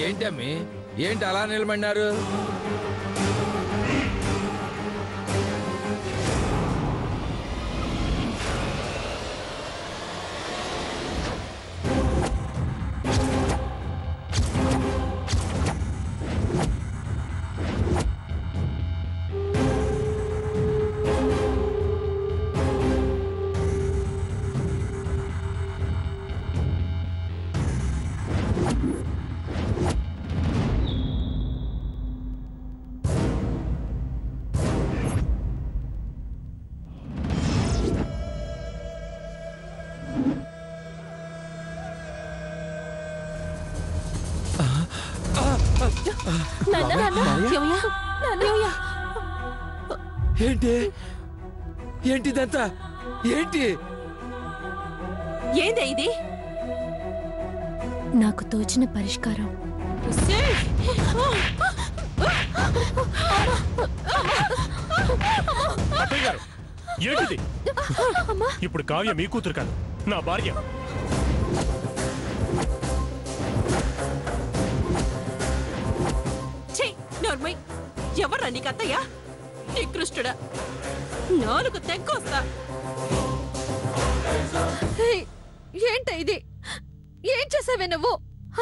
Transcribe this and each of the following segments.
ఏంటమ్మి ఏంటి అలా నిలబడినారు? ఏంటి ఏంటిదంతా ఏంటి? ఏందే ఇది? నాకు తోచిన పరిష్కారం. ఏంటిది? ఇప్పుడు కావ్య మీ కూతురు కాదు, నా భార్య. ఎవర్రా నీకు అత్తయ్యా? నికృష్టుడా, నాలుగు తెగ్గొస్తా. ఏంట ఇది? ఏం చేసావే నువ్వు?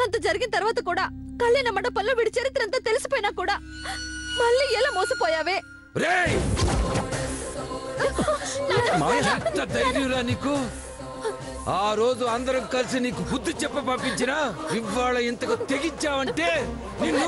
అంత జరిగిన తర్వాత కూడా కళ్యాణ మండపంలో వీడి చరిత్ర అంతా తెలిసిపోయినా కూడా మళ్ళీ ఎలా మోసపోయావే? ధైర్యంరా నీకు? ఆ రోజు అందరం కలిసి నీకు బుద్ధి చెప్ప పంపించినా ఇవాళ ఇంతకు తెగించావంటే నిన్ను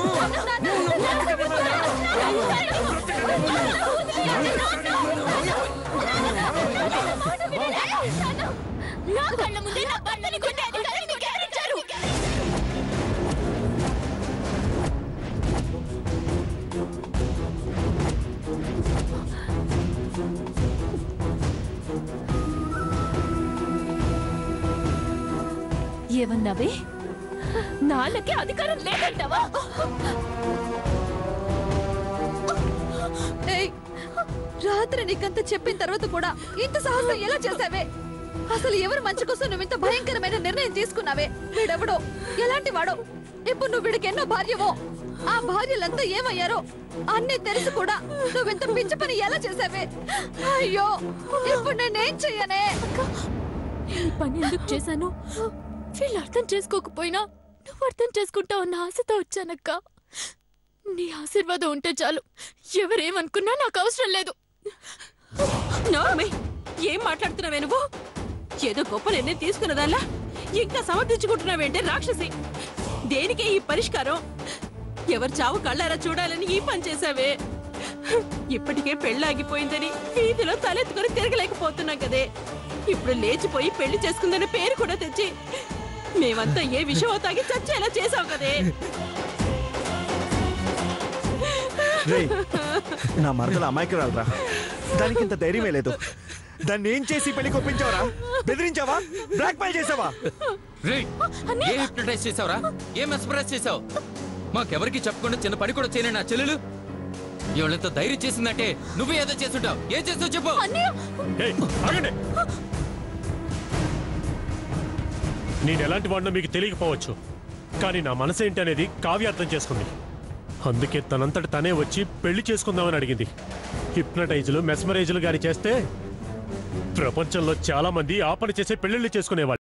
ఏమన్నావే? నాన్నకి అధికారం లేదంటావా? రాత్రి నీకంత చెప్పిన తర్వాత కూడా ఇంత సాహసం ఎలా చేసావే? అసలు ఎవరు మంచి కోసం నువ్వు ఇంత భయంకరమైన నిర్ణయం తీసుకున్నావే? వీడెవడో, ఎలాంటి వాడో? ఇప్పుడు నువ్వు వీడికి ఎన్నో భార్యవో, ఆ భార్యలంతా ఏమయ్యారో అన్నీ తెలుసు కూడా నువ్వింత పిచ్చి పని ఎలా చేసావే? అయ్యో, ఇప్పుడు నేనేం చెయ్యనే? పని ఎందుకు చేశాను? వీళ్ళు అర్థం చేసుకోకపోయినా నువ్వు అర్థం చేసుకుంటావు అన్న ఆశతో వచ్చానక్క. నీ ఆశీర్వాదం ఉంటే చాలు, ఎవరేమనుకున్నా నాకు అవసరం లేదు. ఏం మాట్లాడుతున్నావే నువ్వు? ఏదో గొప్ప నిర్ణయం తీసుకున్నదాల్లా ఇంకా సమర్థించుకుంటున్నావేంటే రాక్షసి? దేనికే ఈ పరిష్కారం? ఎవరు చావు కళ్ళారా చూడాలని ఈ పని చేసావే? ఇప్పటికే పెళ్ళాగిపోయిందని వీధిలో తలెత్తుకొని తిరగలేకపోతున్నాం కదే. ఇప్పుడు లేచిపోయి పెళ్లి చేసుకుందనే పేరు కూడా తెచ్చి మేమంతా ఏ విషయం తాగి చచ్చేలా చేసావు కదే. నా మరదల అమాయకురాలరా, దానికి ఇంత ధైర్యమే లేదు. దాన్ని ఏం చేసి పెళ్లి కొప్పించావరా? బెదిరించావా? బ్లాక్ మెయిల్ చేసావా? ఏం హిప్నటైజ్ చేసావురా? ఏం మెస్మరైజ్ చేసావు? మాకెవరికి చెప్పకుండా చిన్న పని కూడా చేయలే నా చెల్లెలు. ఎవరితో ధైర్యం చేసిందంటే నువ్వు ఏదో చేస్తుంటావు. ఏం చేస్తావు చెప్పు. నేను ఎలాంటి వాడినో మీకు తెలియకపోవచ్చు, కానీ నా మనసు ఏంటి అనేది కావ్య అర్థం చేసుకుంది. అందుకే తనంతట తనే వచ్చి పెళ్లి చేసుకుందామని అడిగింది. హిప్నటైజులు మెస్మరైజులు గాని చేస్తే ప్రపంచంలో చాలా మంది ఆ పని చేసే పెళ్లిళ్ళు చేసుకునేవాళ్ళు.